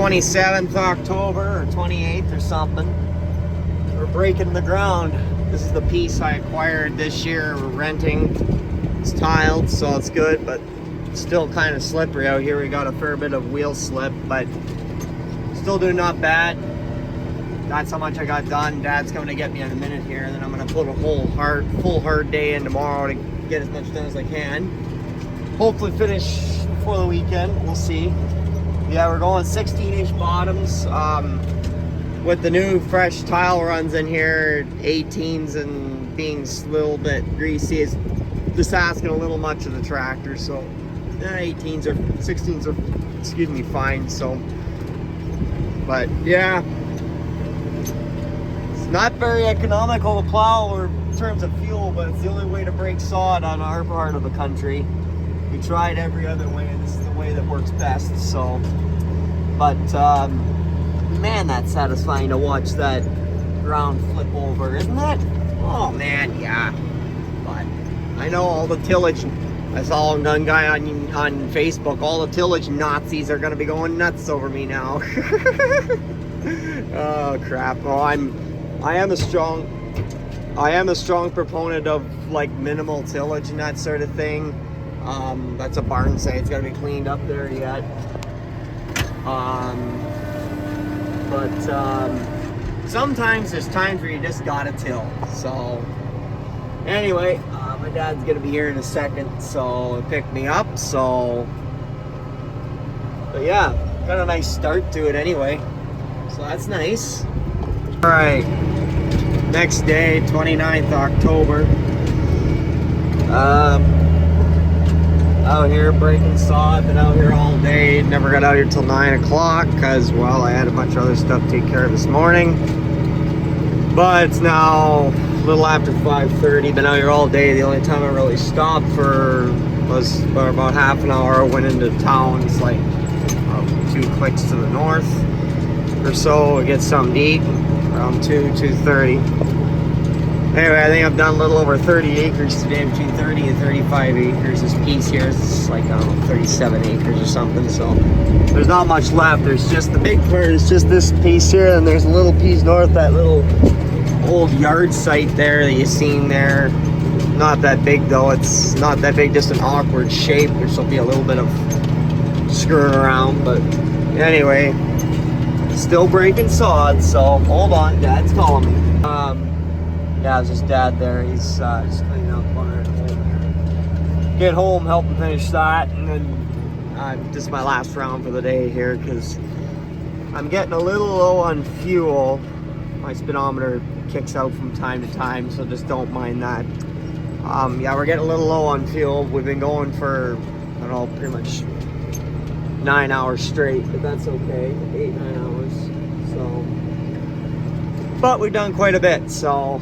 27th October or 28th or something. We're breaking the ground. This is the piece I acquired this year. We're renting. It's tiled, so it's good, but still kind of slippery out here. We got a fair bit of wheel slip, but still doing not bad. That's how much I got done. Dad's coming to get me in a minute here, and then I'm gonna put a full hard day in tomorrow to get as much done as I can. Hopefully finish before the weekend. We'll see. Yeah, we're going 16-inch bottoms. With the new fresh tile runs in here, 18s and being a little bit greasy, it's just asking a little much of the tractor. So 18s or 16s are, excuse me, fine. So, but yeah, it's not very economical to plow or in terms of fuel, but it's the only way to break sod on our part of the country. We tried every other way, and this is the way that works best. So, but man, that's satisfying to watch that ground flip over, isn't it? Oh man, yeah. But I know all the tillage. I saw one guy on Facebook. All the tillage Nazis are gonna be going nuts over me now. Oh crap! Oh, I am a strong proponent of like minimal tillage and that sort of thing. That's a barn say. It's gotta be cleaned up there yet. But sometimes there's times where you just gotta till. So anyway, my dad's gonna be here in a second, so he'll pick me up. So, but yeah, got a nice start to it anyway. So that's nice. All right, next day, 29th October. Out here breaking sod. Been out here all day. Never got out here till 9 o'clock because, well, I had a bunch of other stuff to take care of this morning. But it's now a little after 5:30. Been out here all day. The only time I really stopped was for about half an hour. Went into town. It's like 2 clicks to the north or so. Get something to eat around 2:30. Anyway, I think I've done a little over 30 acres today, between 30 and 35 acres. This piece here is like, I don't know, 37 acres or something, so there's not much left. There's just the big part is just this piece here, and there's a little piece north, that little old yard site there that you've seen there. Not that big though, it's not that big, just an awkward shape. There's will be a little bit of screwing around, but anyway, still breaking sod, so hold on, Dad's calling me. Yeah, it's just Dad there. He's just cleaning out the barn. Get home, help him finish that, and then this is my last round for the day here because I'm getting a little low on fuel. My speedometer kicks out from time to time, so just don't mind that. Yeah, we're getting a little low on fuel. We've been going for, I don't know, pretty much 9 hours straight, but that's okay. 8-9 hours. So, but we've done quite a bit. So.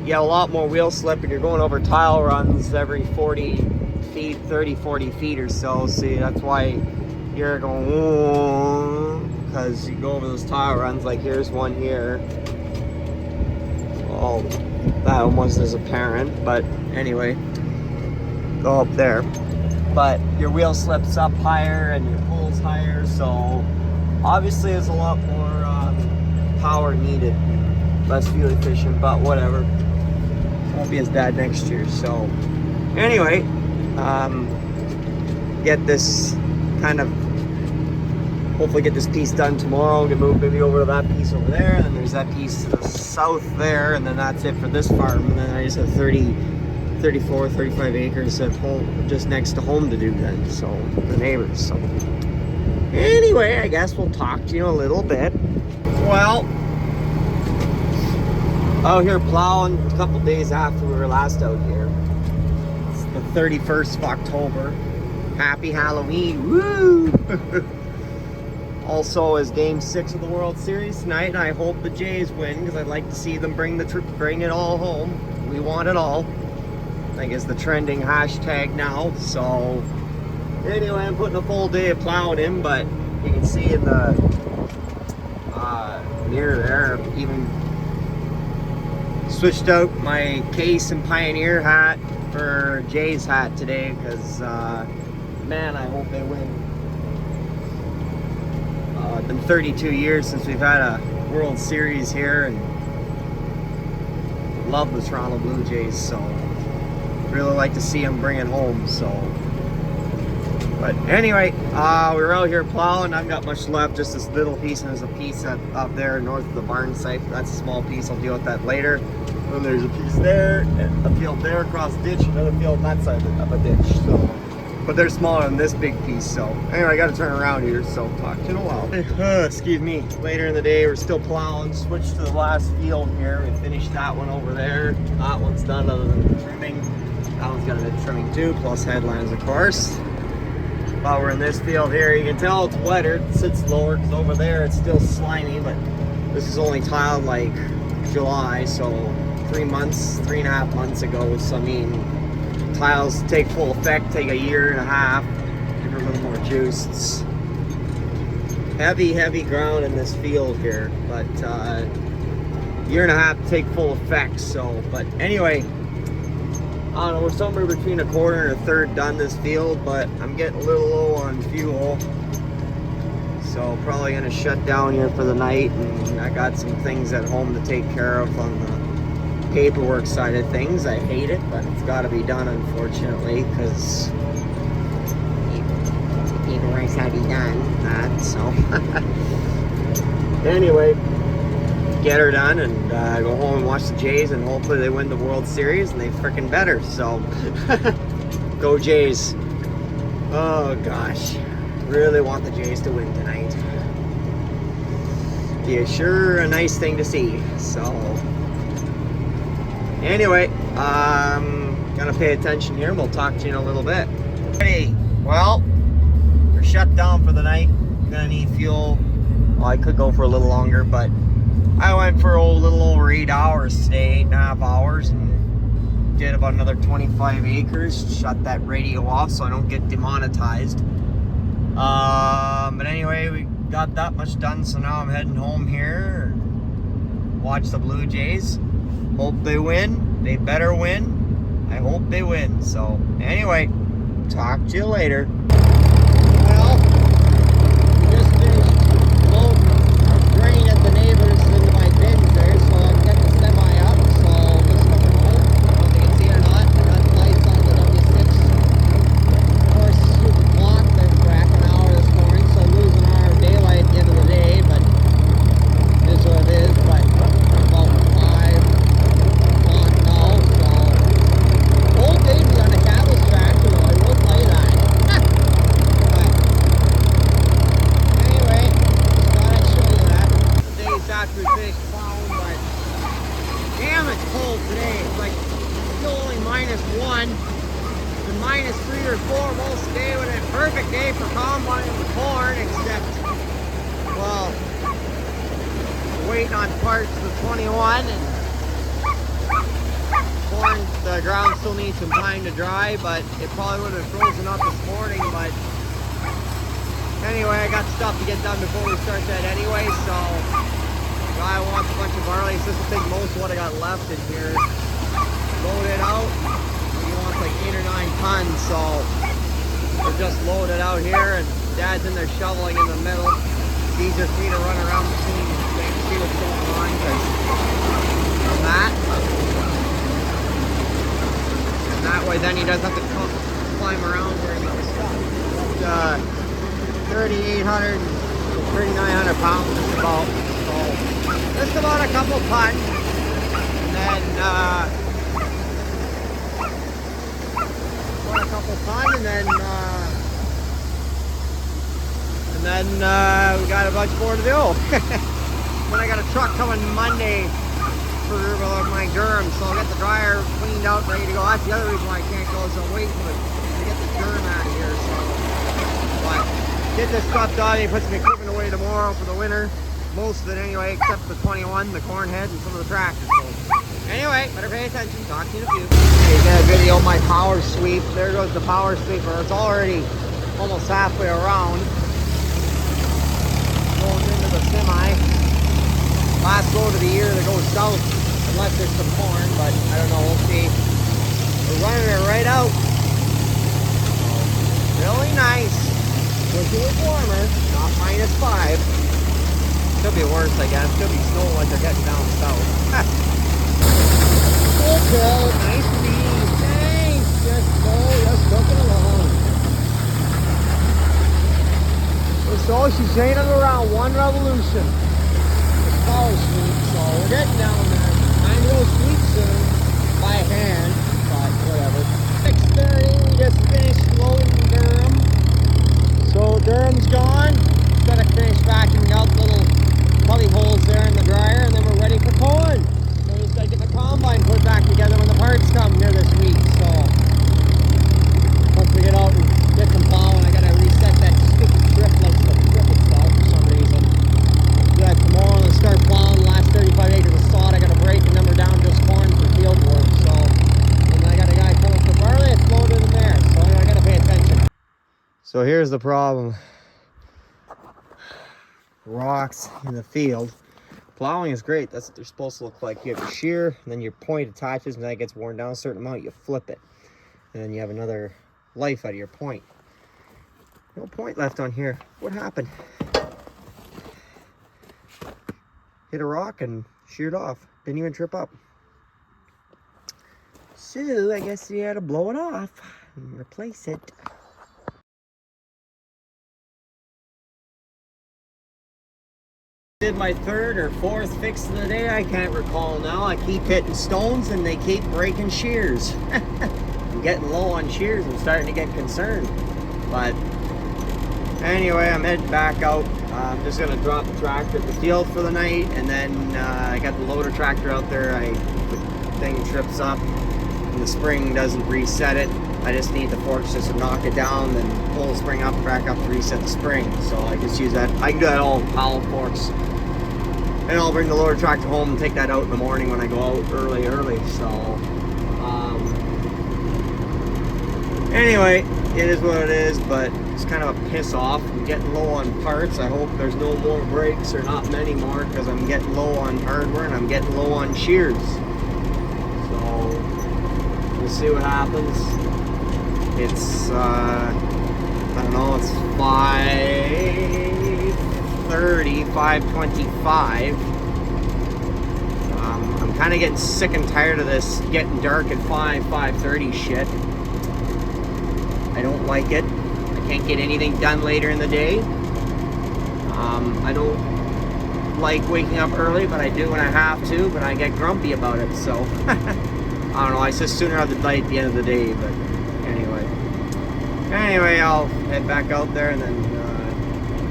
Yeah, a lot more wheel slip, and you're going over tile runs every 40 feet, 30, 40 feet or so. See, that's why you're going, because you go over those tile runs, like here's one here. Well, that one wasn't as apparent, but anyway, go up there. But your wheel slips up higher and your pulls higher, so obviously there's a lot more power needed. Less fuel efficient, but whatever. Won't be as bad next year. So anyway, get this kind of, hopefully get this piece done tomorrow. Get moved maybe over to that piece over there, and then there's that piece to the south there, and then that's it for this farm. And then I just have 34, 35 acres at home, just next to home to do then. So the neighbors. So anyway, I guess we'll talk to you a little bit. Well, out here plowing a couple days after we were last out here. It's the 31st of October. Happy Halloween, woo! Also is Game 6 of the World Series tonight, and I hope the Jays win because I'd like to see them bring it all home. We want it all. I think it's the trending hashtag now. So anyway, I'm putting a full day of plowing in, but you can see in the mirror there, even switched out my Case and Pioneer hat for Jay's hat today because man, I hope they win. been 32 years since we've had a World Series here, and love the Toronto Blue Jays, so really like to see them bring it home. So, but anyway, we were out here plowing. I've got much left, just this little piece, and there's a piece up there north of the barn site. That's a small piece. I'll deal with that later. And there's a piece there, a field there across the ditch, another field on that side of a ditch. So, but they're smaller than this big piece. So anyway, I got to turn around here. So talk to you in a while. Excuse me. Later in the day, we're still plowing. Switched to the last field here. We finished that one over there. That one's done other than trimming. That one's got a bit of trimming too, plus headlines, of course. While we're in this field here, you can tell it's wetter. It sits lower because over there it's still slimy, but this is only tiled like July, so 3.5 months ago. So I mean, tiles take full effect, take a year and a half, give her a little more juice. It's heavy ground in this field here, but year and a half to take full effect. So, but anyway, I don't know, we're somewhere between a quarter and a third done this field, but I'm getting a little low on fuel. So probably gonna shut down here for the night, and I got some things at home to take care of on the paperwork side of things. I hate it, but it's gotta be done, unfortunately, because paperwork's gotta be done. So anyway, get her done and go home and watch the Jays, and hopefully they win the World Series, and they frickin' better. So go Jays. Oh gosh, really want the Jays to win tonight. Yeah, sure, a nice thing to see. So anyway, gotta pay attention here. We'll talk to you in a little bit. Hey, well, we're shut down for the night. Gonna need fuel. Well, I could go for a little longer, but I went for a little over 8 hours today, 8.5 hours, and did about another 25 acres. Shut that radio off so I don't get demonetized. But anyway, we got that much done, so now I'm heading home here. Watch the Blue Jays. Hope they win. They better win. I hope they win. So anyway, talk to you later. Well, just finished loading grain at the neighbors into my bins there, so I'm getting the semi up. So just coming home. I don't know if you can see it or not. I got the lights on the W6. Of course, stupid clock been back an hour this morning, so losing an hour of daylight at the end of the day, but it is what it is. But about 5 o'clock now, so old baby on the cabbage tractor, though, I will tell you that. But anyway, just thought I'd show you that. Days after we finished plowing, but damn, it's cold today. It's like still only -1. The -3 or 4 most day would have been a perfect day for combining the corn, except, well, waiting on parts of the 21, and corn, the ground still needs some time to dry, but it probably would have frozen up this morning. But anyway, I got stuff to get done before we start that anyway, so guy wants a bunch of barley. So this will take most of what I got left in here. Load it out. He wants like 8 or 9 tons, so we're just loaded out here, and Dad's in there shoveling in the middle. It's easier for me to run around between and see what's going on, because that. And that way then he doesn't have to climb around during the stuff. 3,800 to 3,900 pounds just about. So just about a couple tons. And then a couple tons, and then we got a bunch more to do. Then I got a truck coming Monday for my germ, so I'll get the dryer cleaned out, ready to go. That's the other reason why I can't go, so I'm waiting to get the germ out of here. So, but get this stuff done. He puts some equipment away tomorrow for the winter. Most of it anyway, except the 21, the corn head, and some of the tractors. So anyway, better pay attention. Talk to you in a few. Hey, got a video of my power sweep. There goes the power sweeper. It's already almost halfway around. Going into the semi. Last road of the year that goes south, unless there's some corn, but I don't know, we'll see. We're running it right out. Really nice. Wish it was warmer, not -5. Could be worse, I guess. Could be snow like they're getting down south. Cool kill, nice and easy. Thanks. Just cook it along. So she's chaining around 1 revolution. It's power sweep, so we're getting down there. Time to go sweep soon by hand, but whatever. 6:30, we just finished loading Durham. So Durham's gone. Just gotta finish vacuuming out the little putty holes there in the dryer, and then we're ready for corn. So we just gotta get the combine put back together when the parts come here this week. So once we get out and get some plowing, I gotta reset that stupid trip lights to trip itself for some reason. Do that tomorrow and start plowing the last 35 acres of sod. I gotta break and number down just corn for field work. So, and I got a guy pulling for barley. It's loaded in there. So anyway, I gotta pay attention. So here's the problem. Rocks in the field. Plowing is great. That's what they're supposed to look like. You have your shear, and then your point attaches, and then it gets worn down a certain amount, you flip it. And then you have another life out of your point. No point left on here. What happened? Hit a rock and sheared off. Didn't even trip up. So I guess you had to blow it off and replace it. Did my 3rd or 4th fix of the day, I can't recall now. I keep hitting stones and they keep breaking shears. I'm getting low on shears. I'm starting to get concerned. But anyway, I'm heading back out. I'm just gonna drop the tractor at the field for the night, and then I got the loader tractor out there. The thing trips up and the spring doesn't reset it. I just need the forks just to knock it down, then pull the spring up, back up to reset the spring. So I just use that. I can do that all with Powell forks. And I'll bring the loader tractor home and take that out in the morning when I go out early. So, anyway, it is what it is, but it's kind of a piss off. I'm getting low on parts. I hope there's no more breaks or not many more, because I'm getting low on hardware and I'm getting low on shears. So, we'll see what happens. It's, I don't know, it's 5:30, 5:25. I'm kind of getting sick and tired of this getting dark at 5:30 shit. I don't like it. I can't get anything done later in the day. I don't like waking up early, but I do when I have to, but I get grumpy about it, so I don't know, I just sooner have the light at the end of the day, but anyway, I'll head back out there and then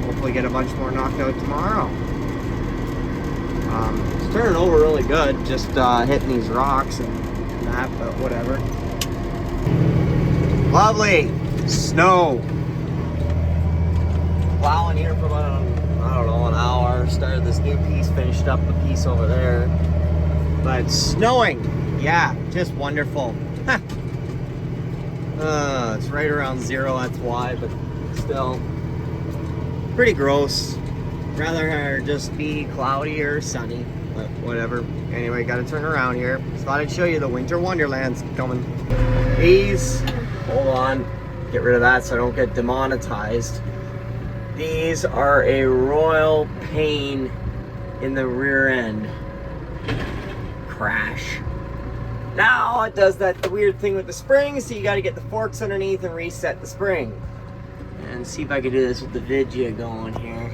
hopefully get a bunch more knocked out tomorrow. It's turning over really good, just hitting these rocks and that, but whatever. Lovely snow. Plowing here for about, I don't know, an hour. Started this new piece, finished up the piece over there. But snowing, yeah, just wonderful. It's right around 0, that's why, but still pretty gross. Rather just be cloudy or sunny, but whatever. Anyway, gotta turn around here. Just thought I'd show you the winter wonderland's coming. These, hold on, get rid of that so I don't get demonetized. These are a royal pain in the rear end. Crash. Now it does that weird thing with the spring, so you got to get the forks underneath and reset the spring. And see if I can do this with the Vidya going here.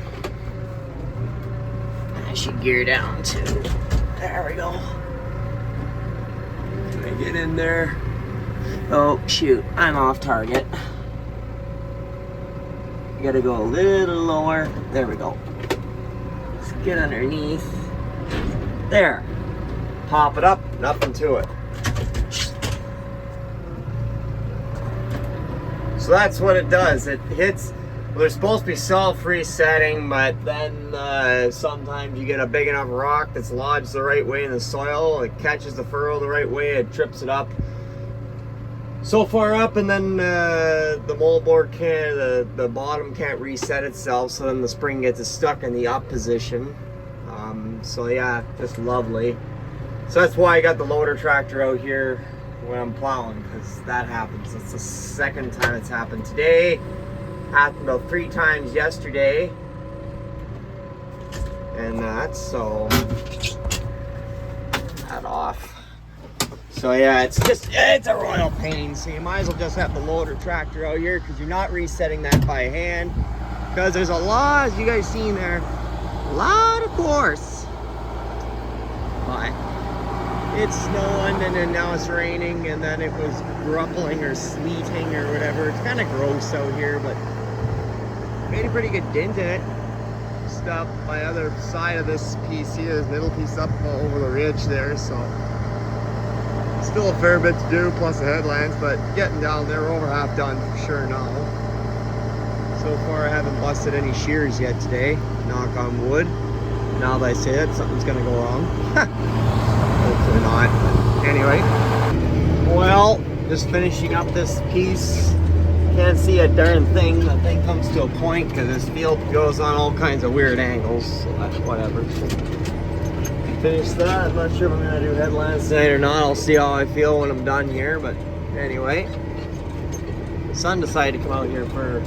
I should gear down too. There we go. Can I get in there? Oh shoot, I'm off target. You gotta go a little lower. There we go. Let's get underneath. There. Pop it up, nothing to it. So that's what it does. It hits, well, they're supposed to be self-resetting, but then sometimes you get a big enough rock that's lodged the right way in the soil, it catches the furrow the right way, it trips it up so far up, and then the moldboard can't, the bottom can't reset itself, so then the spring gets stuck in the up position. So yeah, just lovely. So that's why I got the loader tractor out here when I'm plowing, because that happens. It's the second time it's happened today. Happened about 3 times yesterday. and that, so that off. So yeah, it's a royal pain. So you might as well just have the loader tractor out here because you're not resetting that by hand. Because there's a lot, as you guys seen there, a lot of course. But it's snowing and then now it's raining and then it was gruppling or sleeting or whatever. It's kind of gross out here, but made a pretty good dent in it. Just up my other side of this piece here, this middle piece up over the ridge there, so still a fair bit to do, plus the headlands, but getting down there, we're over half done for sure now. So far I haven't busted any shears yet today, knock on wood. Now that I say that, something's gonna go wrong. Hopefully not. Anyway, well, just finishing up this piece. Can't see a darn thing. The thing comes to a point because this field goes on all kinds of weird angles, so that's whatever. Finish that. I'm not sure if I'm gonna do headlands tonight or not. I'll see how I feel when I'm done here, but anyway, the sun decided to come out here for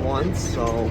once, so